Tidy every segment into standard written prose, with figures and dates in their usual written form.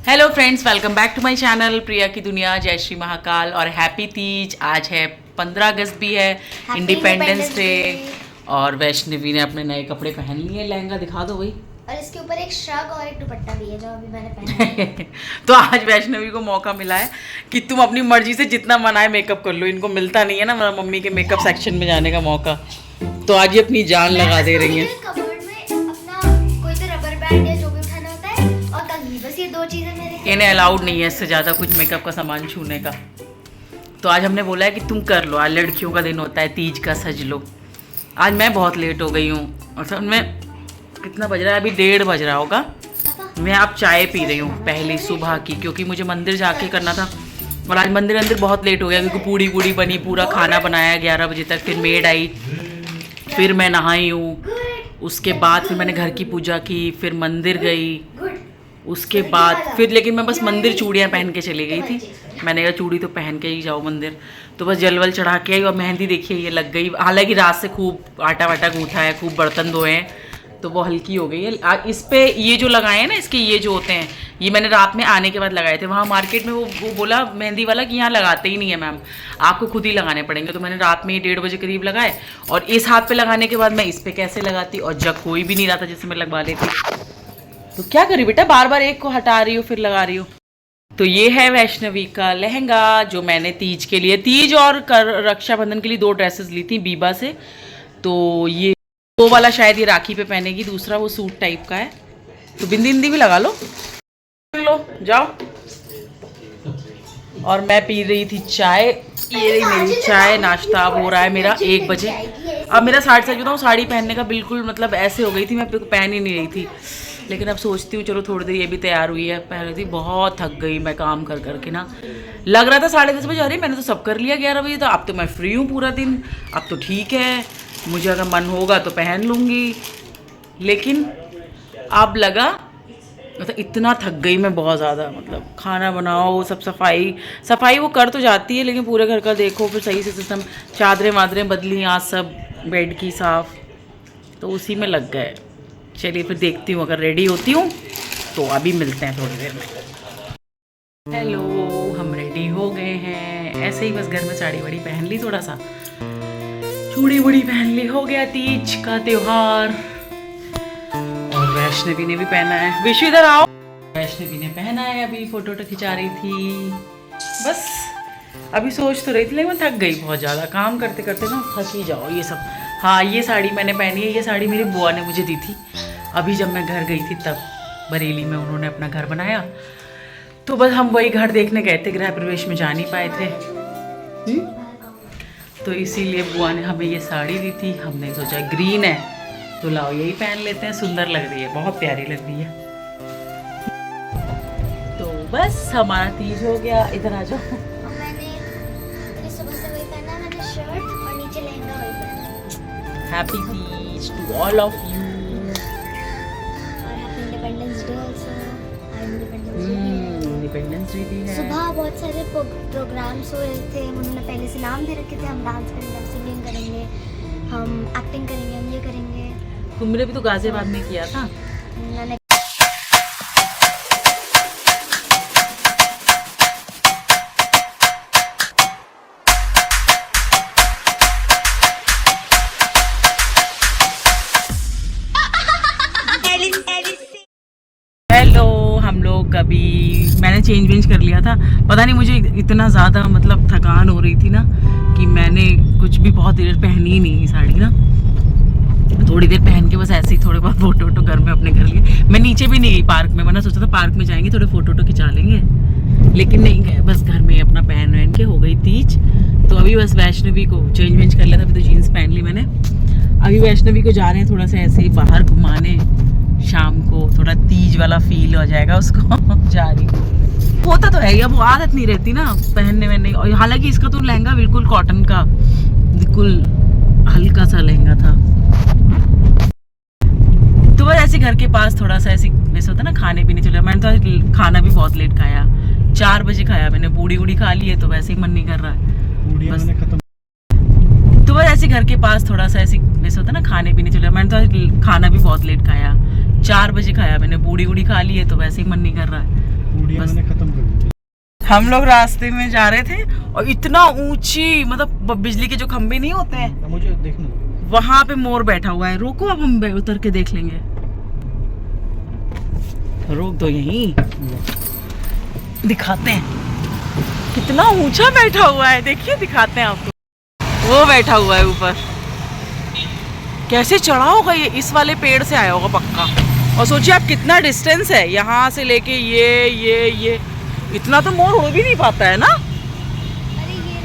Hello friends, welcome back to my channel Priya की दुनिया। जय श्री महाकाल और हैप्पी तीज। आज है 15 अगस्त भी है, इंडिपेंडेंस डे। और वैष्णवी ने अपने नए कपड़े पहन लिए। लहंगा दिखा दो भाई। और इसके ऊपर एक श्रग और एक दुपट्टा भी है जो अभी मैंने पहना है। तो आज वैष्णवी को मौका मिला है कि तुम अपनी मर्जी से जितना मनाए मेकअप कर लो। इनको मिलता नहीं है ना मेरा मम्मी के मेकअप सेक्शन में जाने का मौका, तो आज ये अपनी जान लगा दे रही है। कबर्ड में अपना कोई तो रबर बैंड या जो भी उठाना होता है और कंघी, बस ये दो चीजें मेरे। इन्हें अलाउड नहीं है इससे ज़्यादा कुछ मेकअप का सामान छूने का। तो आज हमने बोला है कि तुम कर लो, आज लड़कियों का दिन होता है तीज का, सज लो। आज मैं बहुत लेट हो गई हूँ। असल में कितना बज रहा है? अभी 1:30 बज रहा होगा। मैं अब चाय पी रही हूँ पहली सुबह की, क्योंकि मुझे मंदिर जाके करना था। और आज मंदिर बहुत लेट हो गया क्योंकि पूड़ी बनी, पूरा खाना बनाया 11 बजे तक। फिर मेड आई, फिर मैं नहाई हूँ, उसके बाद फिर मैंने घर की पूजा की, फिर मंदिर गई, उसके बाद फिर लेकिन मैं बस मंदिर चूड़ियाँ पहन के चली गई थी। मैंने कहा चूड़ी तो पहन के ही जाओ मंदिर, तो बस जलवल चढ़ा के आई। और मेहंदी देखिए ये लग गई। हालांकि रात से खूब आटा वाटा गूँथा है, खूब बर्तन धोए हैं, तो वो हल्की हो गई है। इस पे ये जो लगाए हैं ना, इसके ये जो होते हैं, ये मैंने रात में आने के बाद लगाए थे। वहाँ मार्केट में वो बोला मेहंदी वाला कि यहाँ लगाते ही नहीं है मैम, आपको खुद ही लगाने पड़ेंगे। तो मैंने रात में 1:30 बजे करीब लगाए। और इस हाथ पे लगाने के बाद मैं इस पे कैसे लगाती, और जब कोई भी नहीं रहा था जिससे मैं लगवा लेती। तो क्या करी बेटा, बार बार एक को हटा रही हो फिर लगा रही हो। तो ये है वैष्णवी का लहंगा जो मैंने तीज के लिए, तीज और रक्षाबंधन के लिए 2 ड्रेसेस ली थी बीबा से। तो ये वो वाला शायद ये राखी पे पहनेगी, दूसरा वो सूट टाइप का है। तो बिंदी भी लगा लो जाओ। और मैं पी रही थी चाय। ये रही मेरी चाय। नाश्ता अब हो रहा है मेरा 1 बजे। अब मेरा सच बताऊँ, साड़ी पहनने का बिल्कुल मतलब ऐसे हो गई थी, मैं पहन ही नहीं रही थी। लेकिन अब सोचती हूँ चलो थोड़ी देर ये भी तैयार हुई है। पहले थी बहुत थक गई मैं काम कर करके ना। लग रहा था 10:30 बजे, अरे मैंने तो सब कर लिया 11 बजे, तो अब तो मैं फ्री हूँ पूरा दिन, अब तो ठीक है, मुझे अगर मन होगा तो पहन लूँगी। लेकिन अब लगा मतलब इतना थक गई मैं बहुत ज़्यादा। मतलब खाना बनाओ, सब सफाई वो कर तो जाती है, लेकिन पूरे घर का देखो, फिर सही से सिस्टम, चादरें वादरें बदली, आज सब बेड की साफ़, तो उसी में लग गए। चलिए फिर देखती हूँ, अगर रेडी होती हूँ तो अभी मिलते हैं थोड़ी देर में। हेलो, हम रेडी हो गए हैं। ऐसे ही बस घर में साड़ी वाड़ी पहन ली, थोड़ा सा चूड़ी वूड़ी पहन ली, हो गया तीज का त्योहार। और वैष्णवी ने भी पहना है। विशु इधर आओ। वैष्णवी ने पहना है, अभी फोटो खिंचा रही थी। बस अभी सोच तो रही थी, लेकिन मैं थक गई बहुत ज़्यादा, काम करते करते ना थक ही जाओ ये सब। हाँ, ये साड़ी मैंने पहनी है, ये साड़ी मेरी बुआ ने मुझे दी थी अभी जब मैं घर गई थी, तब बरेली में उन्होंने अपना घर बनाया। तो बस हम वही घर देखने गए थे, गृह प्रवेश में जा नहीं पाए थे। तो इसीलिए बुआ ने हमें ये साड़ी दी थी। हमने सोचा ग्रीन है तो लाओ यही पहन लेते हैं, सुंदर लग रही है, बहुत प्यारी लग रही है। तो बस हमारा तीज हो गया। इधर आ जाओ। मैंने सुबह से वही पहना, मैंने शर्ट और नीचे लहंगा वही पहना। Happy Teej to all of you और happy independence day also. Independence day भी है। सुबह बहुत सारे प्रोग्राम्स हो रहे थे, उन्होंने पहले से नाम दे रखे थे, हम डांस करेंगे, हम सिंगिंग करेंगे, हम एक्टिंग करेंगे, हम ये करेंगे। तुमने भी तो गाजियाबाद में किया था। मैंने हेलो, हम लोग अभी मैंने चेंज कर लिया था। पता नहीं मुझे इतना ज़्यादा मतलब थकान हो रही थी ना कि मैंने कुछ भी बहुत देर पहनी ही नहीं साड़ी ना। थोड़ी देर पहन के बस ऐसे ही थोड़े बहुत फोटो घर में अपने कर लिए। मैं नीचे भी नहीं गई पार्क में, वरना सोचा था पार्क में जाएंगे थोड़े फोटो खिंचा लेंगे, लेकिन नहीं गए, बस घर में अपना पहन के हो गई तीज। तो अभी बस वैष्णवी को चेंज कर लिया था, अभी तो जीन्स पहन ली मैंने। अभी वैष्णवी को जा रहे हैं थोड़ा सा ऐसे ही बाहर घुमाने, शाम को थोड़ा तीज वाला फील हो जाएगा उसको। जा रही होता तो है ही, अब वो आदत नहीं रहती ना पहनने में। नहीं, और हालांकि इसका तो लहंगा बिल्कुल कॉटन का, बिल्कुल हल्का सा लहंगा था। तो बस ऐसे घर के पास थोड़ा सा ऐसे वैसे होता ना, खाने पीने चले। मैंने तो खाना भी बहुत लेट खाया, 4 बजे खाया मैंने। पूड़ी खा ली है तो वैसे ही मन नहीं कर रहा है बस। तो बस ऐसे घर के पास थोड़ा सा ऐसे वैसे होता ना, खाने पीने चले। मैंने तो खाना भी बहुत लेट खाया, 4 बजे खाया मैंने। पूड़ी खा ली है तो वैसे ही मन नहीं कर रहा है चूड़ियां मैंने खत्म कर दी थी। हम लोग रास्ते में जा रहे थे और इतना ऊंची मतलब बिजली के जो खंभे नहीं होते हैं, अब मुझे देखना दो। वहां पे मोर बैठा हुआ है। रोको, अब हम उतर के देख लेंगे। रोक दो, यहीं दिखाते हैं कितना ऊंचा बैठा हुआ है। देखिए, दिखाते हैं आपको। वो बैठा हुआ है ऊपर। कैसे चढ़ा होगा ये? इस वाले पेड़ से आया होगा पक्का। और सोचिए आप कितना डिस्टेंस है यहाँ से लेके ये इतना तो मोर उड़ भी नहीं पाता है ना। अरे ये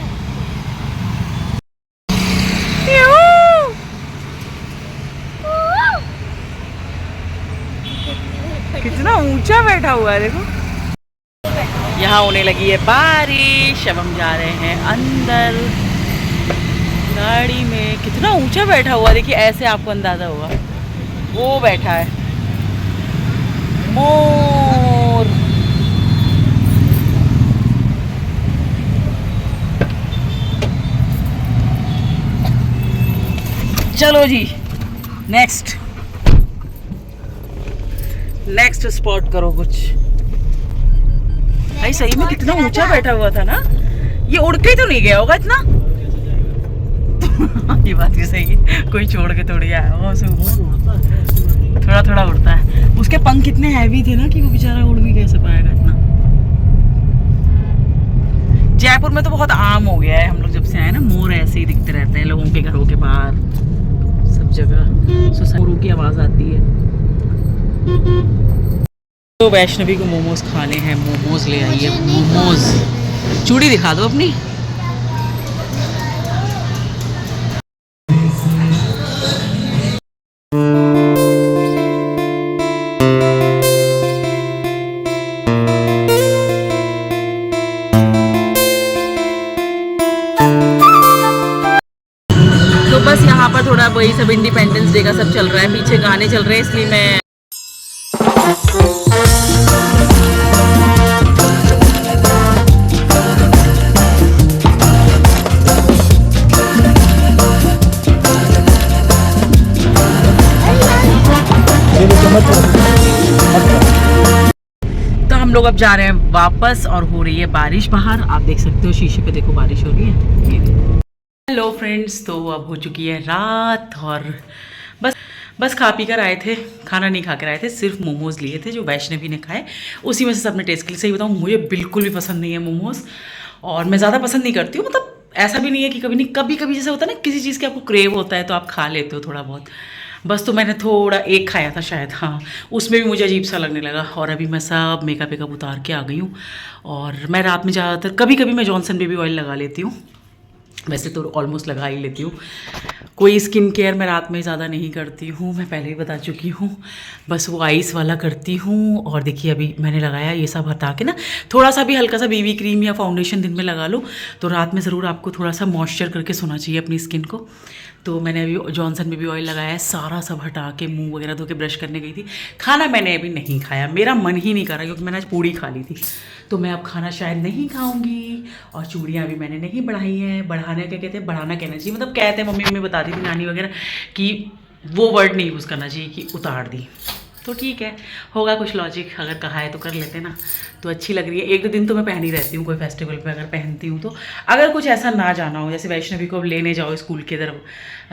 कितना ऊंचा बैठा हुआ है, देखो। यहाँ होने लगी है बारिश। अब हम जा रहे हैं अंदर गाड़ी में। कितना ऊंचा बैठा हुआ, देखिए ऐसे आपको अंदाजा होगा। वो बैठा है मोर। चलो जी, नेक्स्ट स्पॉट करो कुछ। भाई सही में कितना ऊंचा बैठा हुआ था ना। ये उड़ के तो नहीं गया होगा इतना। ये बात भी सही है, कोई छोड़ के थोड़ी आया होगा उसे। थोड़ा थोड़ा उड़ता है। उसके पंख कितने हैवी थे ना कि वो बेचारा उड़ भी कैसे पाएगा इतना। जयपुर में तो बहुत आम हो गया है, हम लोग जब से आए ना, मोर ऐसे ही दिखते रहते हैं लोगों के घरों के बाहर, सब जगह मोरों की आवाज आती है। तो वैष्णवी को मोमोज खाने हैं। मोमोज ले आई है, मोमोज। चूड़ी दिखा दो अपनी। तो बस यहाँ पर थोड़ा वही सब इंडिपेंडेंस डे का सब चल रहा है, पीछे गाने चल रहे हैं, इसलिए मैं हम लोग अब जा रहे हैं वापस और हो रही है बारिश बाहर। आप देख सकते हो शीशे पे, देखो बारिश हो रही है। हेलो फ्रेंड्स, तो अब हो चुकी है रात और बस खा पी कर आए थे। खाना नहीं खा कर आए थे, सिर्फ मोमोज़ लिए थे जो वैष्णवी ने खाए। उसी में से सबने टेस्ट के लिए। सही बताऊँ, मुझे बिल्कुल भी पसंद नहीं है मोमोज़, और मैं ज़्यादा पसंद नहीं करती हूँ। मतलब ऐसा भी नहीं है कि कभी नहीं, कभी कभी जैसे होता है ना, किसी चीज़ के आपको क्रेव होता है तो आप खा लेते हो थोड़ा बहुत। बस तो मैंने थोड़ा एक खाया था शायद, हाँ, उसमें भी मुझे अजीब सा लगने लगा। और अभी मैं सब मेकअप वेकअप उतार के आ गई हूँ। और मैं रात में ज़्यादातर कभी कभी मैं जॉनसन बेबी ऑयल लगा लेती हूँ, वैसे तो ऑलमोस्ट लगा ही लेती हूँ। कोई स्किन केयर मैं रात में ज़्यादा नहीं करती हूँ, मैं पहले ही बता चुकी हूँ। बस वो आइस वाला करती हूँ। और देखिए अभी मैंने लगाया, ये सब हटा के ना थोड़ा सा भी हल्का सा बीबी क्रीम या फाउंडेशन दिन में लगा लो, तो रात में ज़रूर आपको थोड़ा सा मॉइस्चर करके सोना चाहिए अपनी स्किन को। तो मैंने अभी जॉनसन बेबी ऑयल लगाया है, सारा सब हटा के मुंह वगैरह धो के ब्रश करने गई थी। खाना मैंने अभी नहीं खाया, मेरा मन ही नहीं कर रहा, क्योंकि मैंने आज पूड़ी खा ली थी। तो मैं अब खाना शायद नहीं खाऊंगी। और चूड़ियाँ भी मैंने नहीं बढ़ाई हैं। बढ़ाने क्या कहते हैं, बढ़ाना कहना चाहिए, मतलब कहते हैं, मम्मी बताती थी नानी वगैरह कि वो वर्ड नहीं यूज़ करना चाहिए कि उतार दी। तो ठीक है, होगा कुछ लॉजिक, अगर कहा है तो कर लेते ना। तो अच्छी लग रही है। एक दो दिन तो मैं पहनी रहती हूँ, कोई फेस्टिवल पे अगर पहनती हूँ तो। अगर कुछ ऐसा ना जाना हो, जैसे वैष्णवी को अब लेने जाओ स्कूल के इधर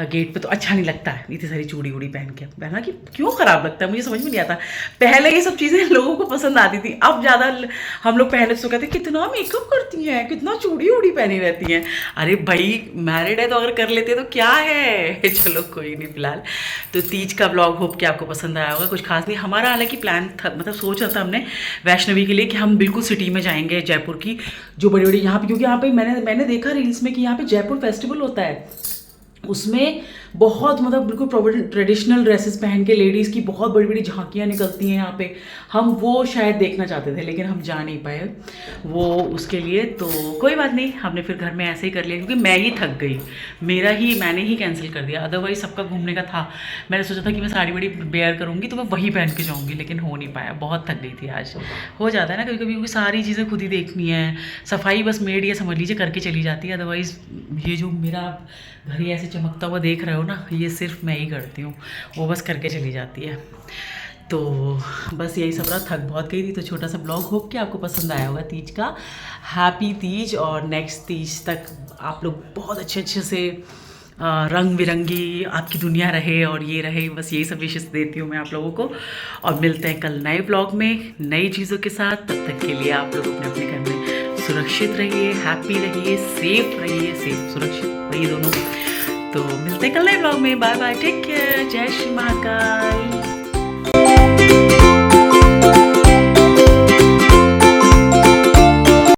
गेट पे, तो अच्छा नहीं लगता है इतनी सारी चूड़ी वूड़ी पहन के। पहना कि क्यों ख़राब लगता है, मुझे समझ में नहीं आता। पहले ये सब चीज़ें लोगों को पसंद आती थी, अब ज़्यादा हम लोग पहले तो कहते हैं कितना मेकअप करती हैं, कितना चूड़ी वूड़ी पहनी रहती हैं। अरे भाई मैरिड है तो अगर कर लेते तो क्या है। चलो कोई नहीं, फिलहाल तो तीज का ब्लॉग होप कि आपको पसंद आया होगा। कुछ खास नहीं, हमारा हालांकि प्लान था, मतलब सोच रहा था हमने वैष्णवी के लिए कि हम बिल्कुल सिटी में जाएंगे, जयपुर की जो बड़ी बड़ी यहाँ पे, क्योंकि यहाँ पे मैंने देखा रील्स में कि यहाँ पे जयपुर फेस्टिवल होता है, उसमें बहुत मतलब बिल्कुल ट्रेडिशनल ड्रेसेस पहन के लेडीज़ की बहुत बड़ी बड़ी झांकियाँ निकलती हैं यहाँ पे। हम वो शायद देखना चाहते थे, लेकिन हम जा नहीं पाए वो उसके लिए। तो कोई बात नहीं, हमने फिर घर में ऐसे ही कर लिया, क्योंकि मैं ही थक गई। मैंने ही कैंसिल कर दिया, अदरवाइज सबका घूमने का था। मैंने सोचा था कि मैं साड़ी बड़ी बेयर करूँगी तो मैं वही पहन के जाऊँगी, लेकिन हो नहीं पाया, बहुत थक गई थी आज। हो जाता है ना कभी कभी, क्योंकि सारी चीज़ें खुद ही देखनी है। सफाई बस मेड या समझ लीजिए करके चली जाती है, अदरवाइज़ ये जो मेरा घर ही ऐसे चमकता हुआ देख रहे हो ना, ये सिर्फ मैं ही करती हूँ, वो बस करके चली जाती है। तो बस यही सब रहा, थक बहुत गई थी। तो छोटा सा ब्लॉग, होप कि आपको पसंद आया होगा तीज का। हैप्पी तीज, और नेक्स्ट तीज तक आप लोग बहुत अच्छे अच्छे से रंग बिरंगी आपकी दुनिया रहे और ये रहे, बस यही सब विशेष देती हूँ मैं आप लोगों को। और मिलते हैं कल नए ब्लॉग में नई चीज़ों के साथ। तब तक के लिए आप लोग अपने अपने घर में सुरक्षित रहिए, हैप्पी रहिए, सेफ रहिए, सेफ सुरक्षित वही दोनों। तो मिलते हैं कल नए ब्लॉग में। बाय बाय, टेक केयर, जय श्री महाकाल।